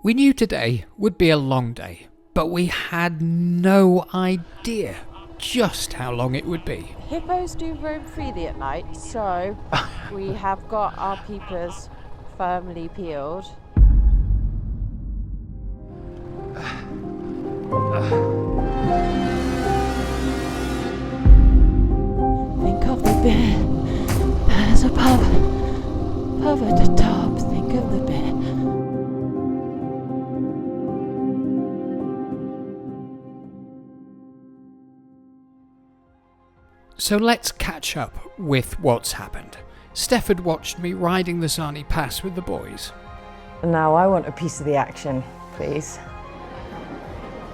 We knew today would be a long day, but we had no idea just how long it would be. Hippos do roam freely at night, so we have got our peepers firmly peeled. Think of the bear, there's a pub at the top, think of the bear. So let's catch up with what's happened. Steff had watched me riding the Sani Pass with the boys. Now I want a piece of the action, please.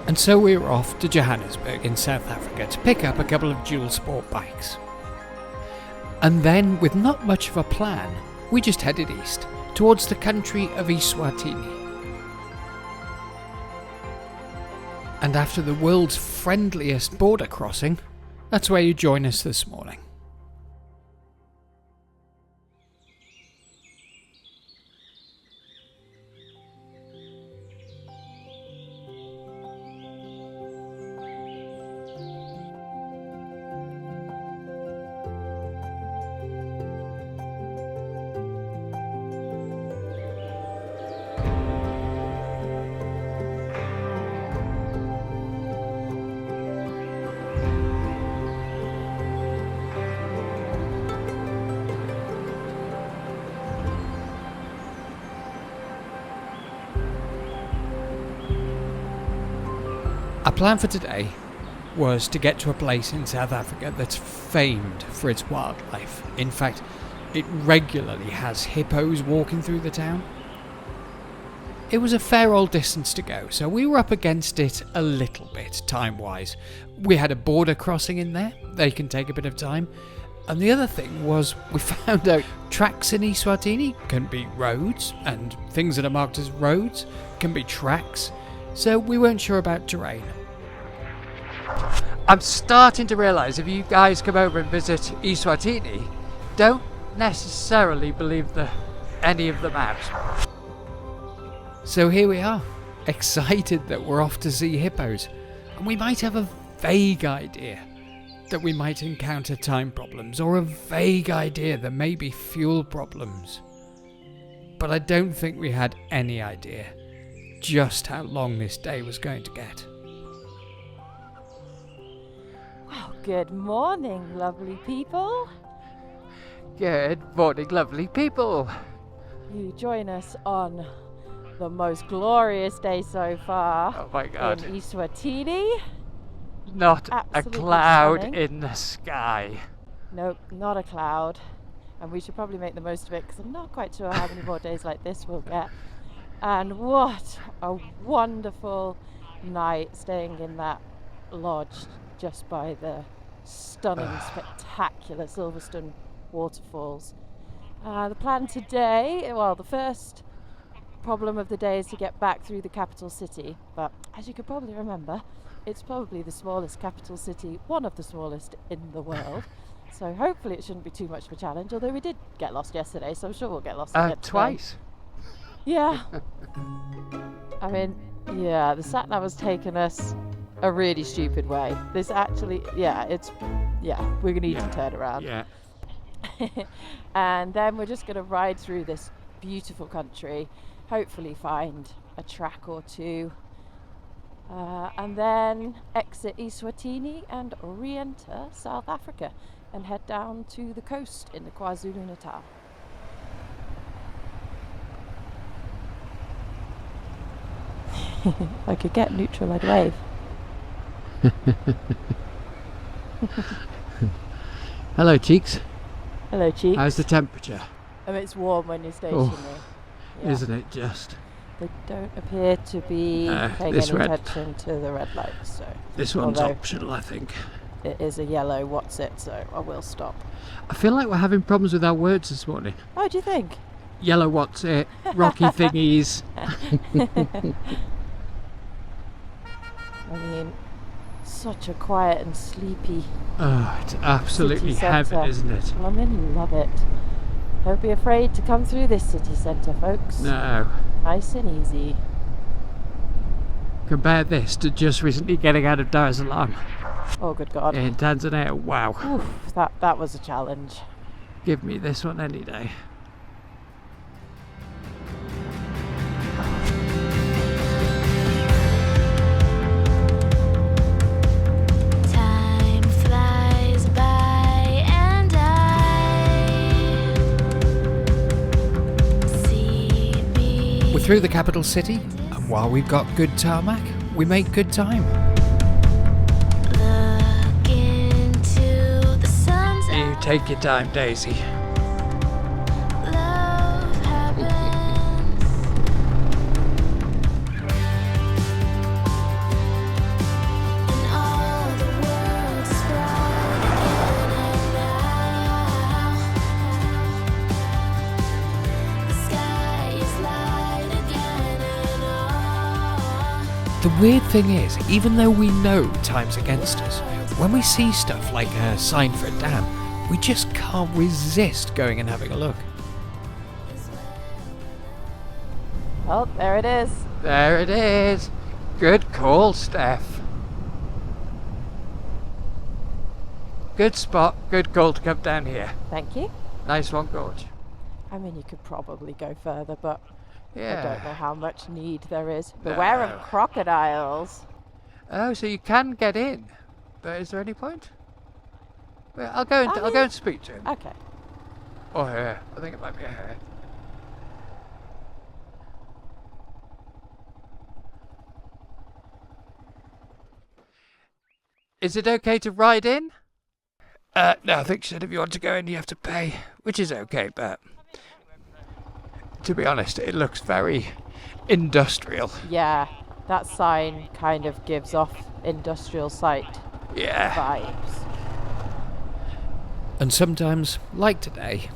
And so we were off to Johannesburg in South Africa to pick up a couple of dual sport bikes. And then, with not much of a plan, we just headed east, towards the country of Eswatini. And after the world's friendliest border crossing, that's where you join us this morning. Our plan for today was to get to a place in South Africa that's famed for its wildlife. In fact, it regularly has hippos walking through the town. It was a fair old distance to go, so we were up against it a little bit, time-wise. We had a border crossing in there, they can take a bit of time. And the other thing was, we found out tracks in Eswatini can be roads, and things that are marked as roads can be tracks. So we weren't sure about terrain. I'm starting to realise if you guys come over and visit Eswatini, don't necessarily believe any of the maps. So here we are, excited that we're off to see hippos, and we might have a vague idea that we might encounter time problems, or a vague idea there may be fuel problems. But I don't think we had any idea just how long this day was going to get. Well, good morning, lovely people. Good morning, lovely people. You join us on the most glorious day so far. Oh my God. In Eswatini. Not Absolutely a cloud stunning. in the sky. Nope, not a cloud. And we should probably make the most of it, because I'm not quite sure how many more days like this we'll get. And what a wonderful night staying in that lodge just by the stunning, spectacular Silverstone waterfalls. The plan today, well, the first problem of the day is to get back through the capital city. But as you could probably remember, it's probably the smallest capital city, one of the smallest in the world. So hopefully it shouldn't be too much of a challenge, although we did get lost yesterday, so I'm sure we'll get lost again Twice. today. Yeah. I mean, yeah, the sat-nav has taken us a really stupid way. This actually, we're going to need to turn around. Yeah. And then we're just going to ride through this beautiful country, hopefully find a track or two, and then exit Eswatini and re-enter South Africa and head down to the coast in the KwaZulu-Natal. If I could get neutral, I'd wave. Hello, cheeks. Hello, cheeks. How's the temperature? It's warm when you're stationary. Yeah. Isn't it just? They don't appear to be paying any attention to the red lights. So This one's optional, I think. It is a yellow what's it, so I will stop. I feel like we're having problems with our words this morning. Oh, do you think? Yellow what's it, rocky thingies. I mean, such a quiet and sleepy. Oh, it's absolutely city heaven, centre. isn't it? Well, I'm going to love it. Don't be afraid to come through this city centre, folks. No. Nice and easy. Compare this to just recently getting out of Dar es Salaam Oh, good God. in Tanzania. Wow. Oof, that was a challenge. Give me this one any day. Time flies by and I see me. We're through the capital city, and while we've got good tarmac, we make good time. Look into the sun's You take your time, Daisy. love happens. And all the world is bright again and now. The sky is light again and all. The weird thing is, even though we know time's against us, when we see stuff like a sign for a dam, we just can't resist going and having a look. Oh, there it is. There it is. Good call, Steff. Good spot, good call to come down here. Thank you. Nice one, Gorge. I mean, you could probably go further, but I don't know Yeah. how much need there is. Beware No. of crocodiles. Oh, so you can get in, but is there any point? Well, I'll go and speak to him. Okay. Or her. I think it might be a her. Is it okay to ride in? No, I think she said if you want to go in, you have to pay, which is okay, but to be honest, it looks very industrial. Yeah, that sign kind of gives off industrial site Yeah. vibes. And sometimes, like today,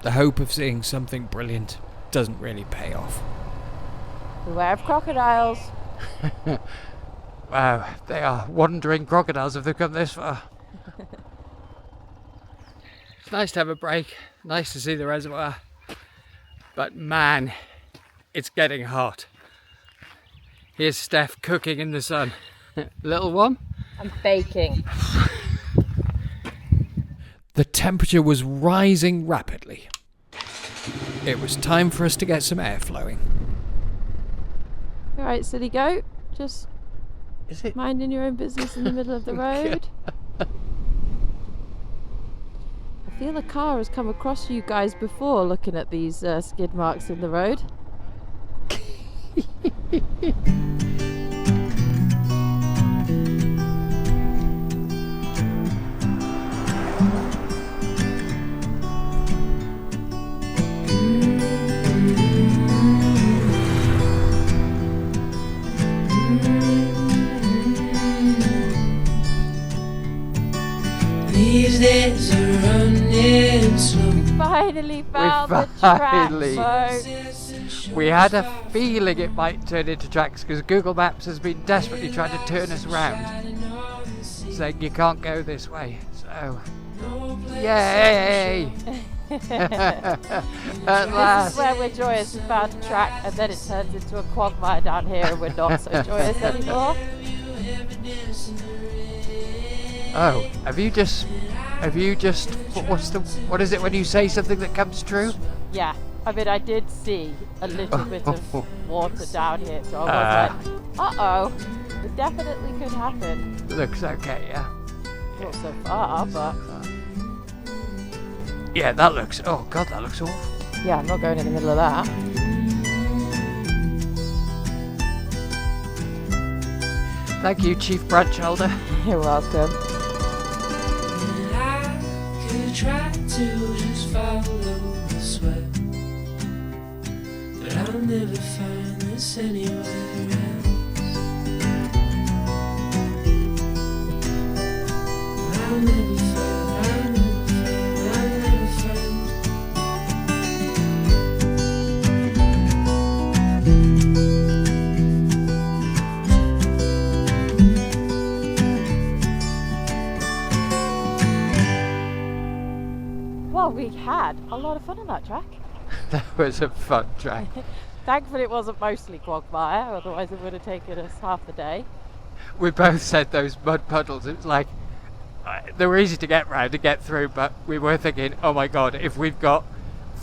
the hope of seeing something brilliant doesn't really pay off. Beware of crocodiles. Wow, they are wandering crocodiles if they've come this far. It's nice to have a break, nice to see the reservoir. But man, it's getting hot. Here's Steff cooking in the sun. Little one? I'm baking. The temperature was rising rapidly. It was time for us to get some air flowing. All right, silly goat. Just Is it? minding your own business in the middle of the road. I feel a car has come across you guys before looking at these skid marks in the road. These days are running slow. Finally found the finally- track, folks. We had a feeling it might turn into tracks because Google Maps has been desperately trying to turn us around, saying you can't go this way. So, yay! At This last. is where we're joyous. We found a track, and then it turns into a quagmire down here, and we're not so joyous anymore. Oh, have you just? What is it when you say something that comes true? Yeah, I mean, I did see a little bit of water down here, so I was like, uh-oh, it definitely could happen. Looks okay, yeah. Not so far, but Yeah, that looks. Oh God, that looks awful. yeah, I'm not going in the middle of that. Thank you, Chief Branch Holder. You're welcome. And I could try to just follow the sweat, but I'll never find this anywhere else. I'll never find. Well, we had a lot of fun on that track. That was a fun track. Thankfully it wasn't mostly quagmire, otherwise it would have taken us half the day. We both said those mud puddles, it was like, they were easy to get round, to get through, but we were thinking, oh my god, if we've got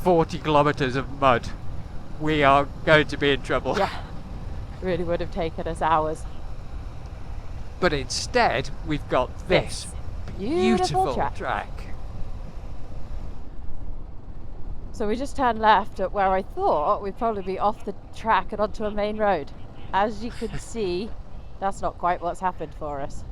40 kilometres of mud, we are going to be in trouble. Yeah, really would have taken us hours. But instead, we've got this Beautiful beautiful track. track. So we just turned left at where I thought we'd probably be off the track and onto a main road. As you can see, that's not quite what's happened for us.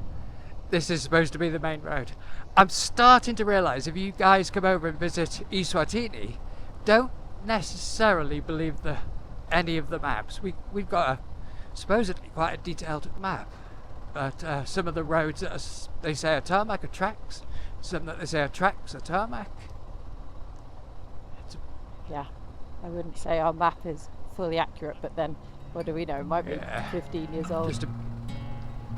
This is supposed to be the main road. I'm starting to realise if you guys come over and visit Eswatini, don't necessarily believe any of the maps. We've got a supposedly quite a detailed map, but some of the roads that they say are tarmac are tracks, some that they say are tracks are tarmac. Yeah, I wouldn't say our map is fully accurate, but then what do we know? It might be Yeah. 15 years old, Just a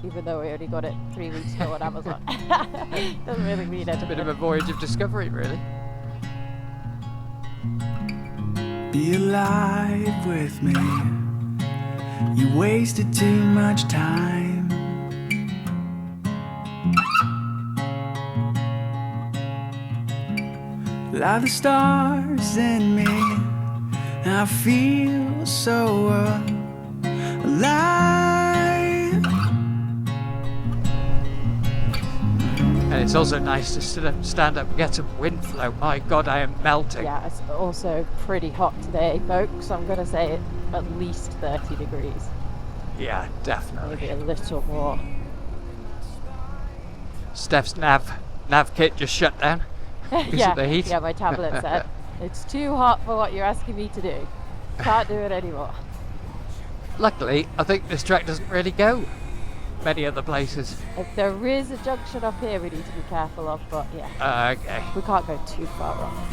even though we only got it 3 weeks ago on Amazon. Doesn't really mean anything. bit of a voyage of discovery, really. Be alive with me. You wasted too much time. Like the stars in me, I feel so alive. And it's also nice to stand up and get some wind flow. My god, I am melting. Yeah, it's also pretty hot today, folks. I'm going to say at least 30 degrees, Yeah, definitely. maybe a little more. Steff's nav kit just shut down. Because of the heat. Yeah, my tablet said, it's too hot for what you're asking me to do. Can't do it anymore. Luckily, I think this track doesn't really go many other places. If there is a junction up here we need to be careful of, but yeah, Okay. we can't go too far off.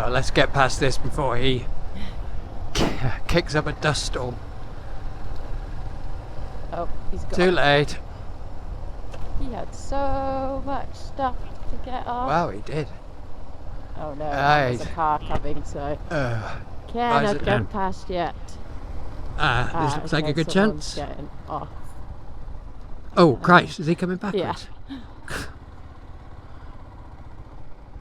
Let's get past this before he kicks up a dust storm. Oh, he's got. Too late. He had so much stuff to get off. Wow, he did. Oh no, Right. there's a car coming, so Rise cannot it get down. past yet. This looks like a Okay, good someone's chance. Getting off. Oh, Christ, is he coming backwards? Yeah.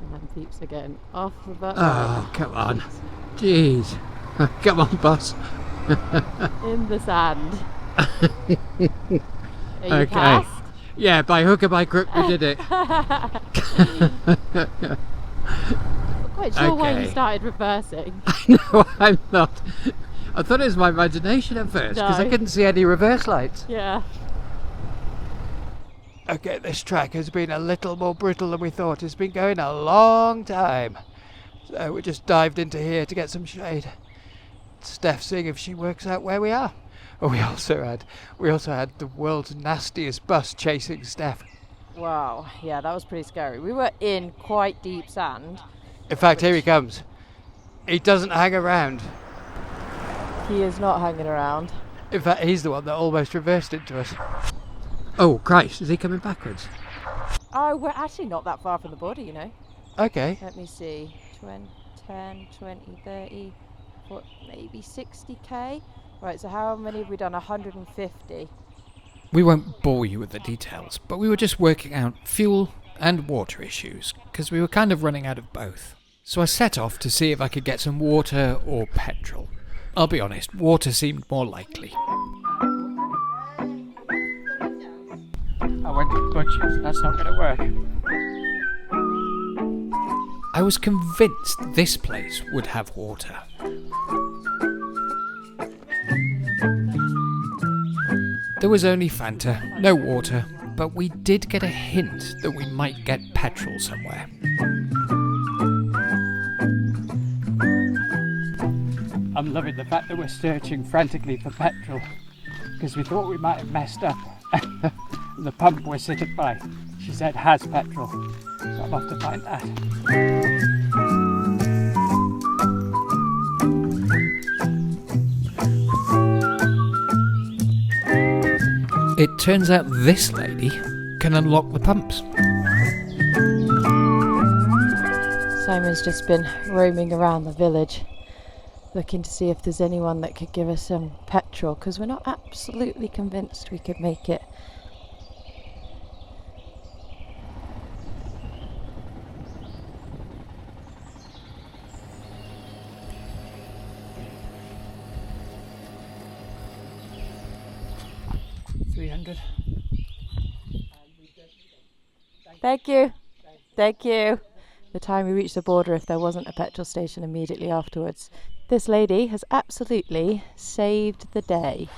And then peeps are getting off the bus. Oh, come on. Jeez. Come on, boss. In the sand. Are you Okay. past? Yeah, by hook or by crook, we did it. Not quite sure why you Okay. started reversing. No, I'm not. I thought it was my imagination at first, because I No. couldn't see any reverse lights. Yeah. Okay, this track has been a little more brittle than we thought. It's been going a long time. So we just dived into here to get some shade. Steff seeing if she works out where we are. Oh, we also had the world's nastiest bus chasing Steff. Wow. Yeah, that was pretty scary. We were in quite deep sand. In fact, here he comes. He doesn't hang around. He is not hanging around. In fact, he's the one that almost reversed into us. Oh, Christ, is he coming backwards? Oh, we're actually not that far from the border, you know. Okay. Let me see. 10, 20, 30, maybe 60k. Right, so how many have we done? 150. We won't bore you with the details, but we were just working out fuel and water issues, because we were kind of running out of both. So I set off to see if I could get some water or petrol. I'll be honest, water seemed more likely. I went to the butcher's, that's not going to work. I was convinced this place would have water. There was only Fanta, no water, but we did get a hint that we might get petrol somewhere. I'm loving the fact that we're searching frantically for petrol, because we thought we might have messed up. The pump we're sitting by, she said, has petrol. So I'm off to find that. It turns out this lady can unlock the pumps. Simon's just been roaming around the village looking to see if there's anyone that could give us some petrol, because we're not absolutely convinced we could make it. $300. Thank you. Thank you. The time we reached the border, if there wasn't a petrol station immediately afterwards. This lady has absolutely saved the day.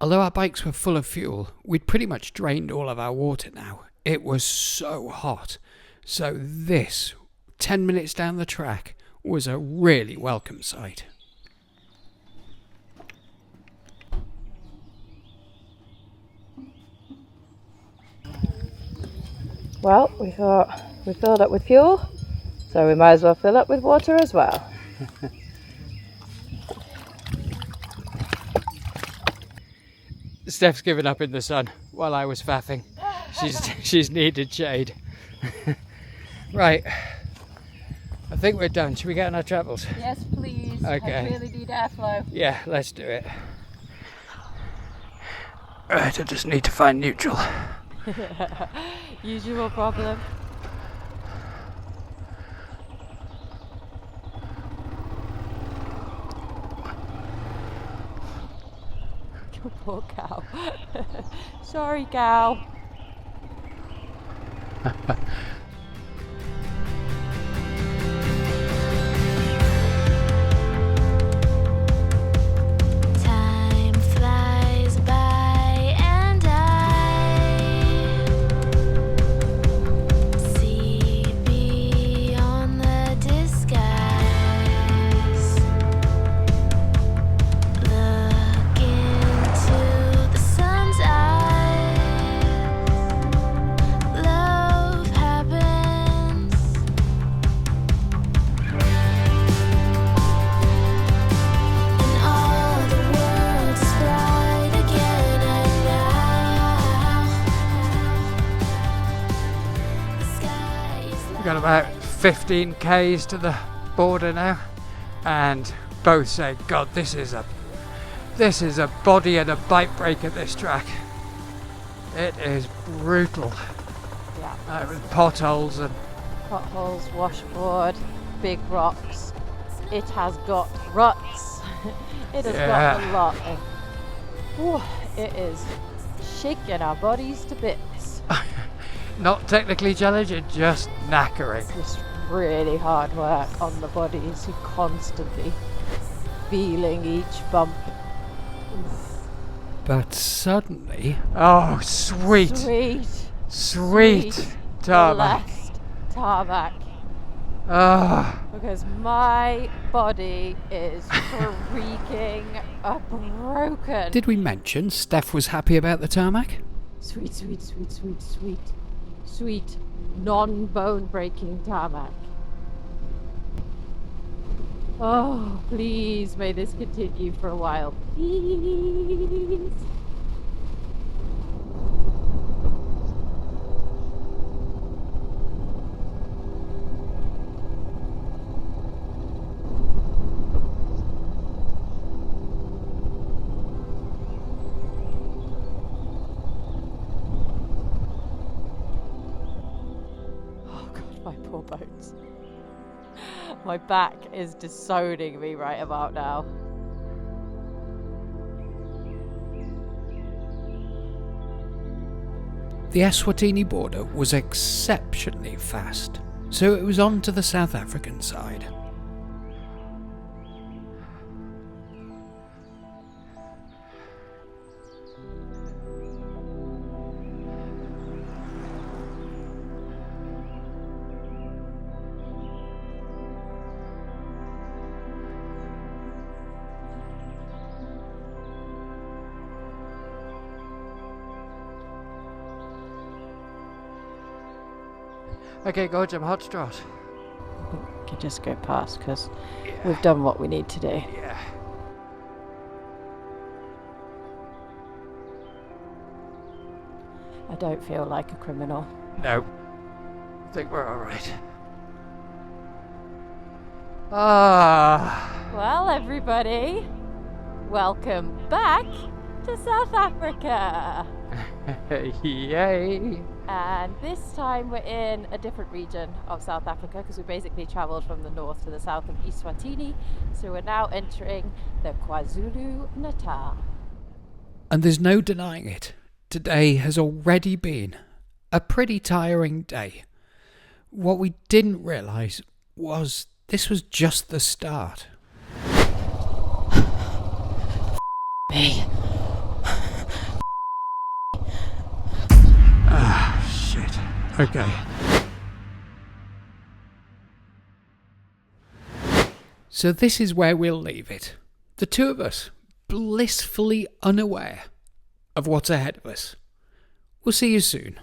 Although our bikes were full of fuel, we'd pretty much drained all of our water now. It was so hot. So this, 10 minutes down the track, was a really welcome sight. Well, we thought we filled up with fuel, so we might as well fill up with water as well. Steff's given up in the sun while I was faffing. She's needed shade. Right. I think we're done. Should we get on our travels? Yes, please. Okay. I really need airflow. Yeah, let's do it. Right, I just need to find neutral. Usual problem. Poor cow. Sorry, cow. Time flies by and I see beyond the disguise. Look into the sun's eyes. Love happens. And all the world is bright again, and now the sky is We've got about 15 k's to the border now, and both say, God, this is a body and a bike break at this track. It is brutal. Yeah. With potholes and Potholes, washboard, big rocks. It has got ruts. It has got a Yeah. lot. Whew, it is shaking our bodies to bits. not technically challenging, just knackering. Just really hard work on the bodies. You're constantly feeling each bump. But suddenly, oh sweet, Sweet. sweet tarmac. Blessed tarmac. Oh, Because my body is freaking broken. did we mention Steff was happy about the tarmac? Sweet, sweet, sweet, sweet, sweet, sweet, non-bone breaking tarmac. Oh, please, may this continue for a while. Please. Oh God, my poor bones. My back is disowning me right about now. The Eswatini border was exceptionally fast, so it was on to the South African side. Okay, go jump hot trot. We can just go past because we've done what we need to do. Yeah. I don't feel like a criminal. No. I think we're alright. Ah. Well, everybody, welcome back to South Africa. Yay. And this time we're in a different region of South Africa because we basically travelled from the north to the south of Eswatini. So we're now entering the KwaZulu-Natal. And there's no denying it. Today has already been a pretty tiring day. What we didn't realise was this was just the start. Me. Shit. Okay. So this is where we'll leave it. The two of us, blissfully unaware of what's ahead of us. We'll see you soon.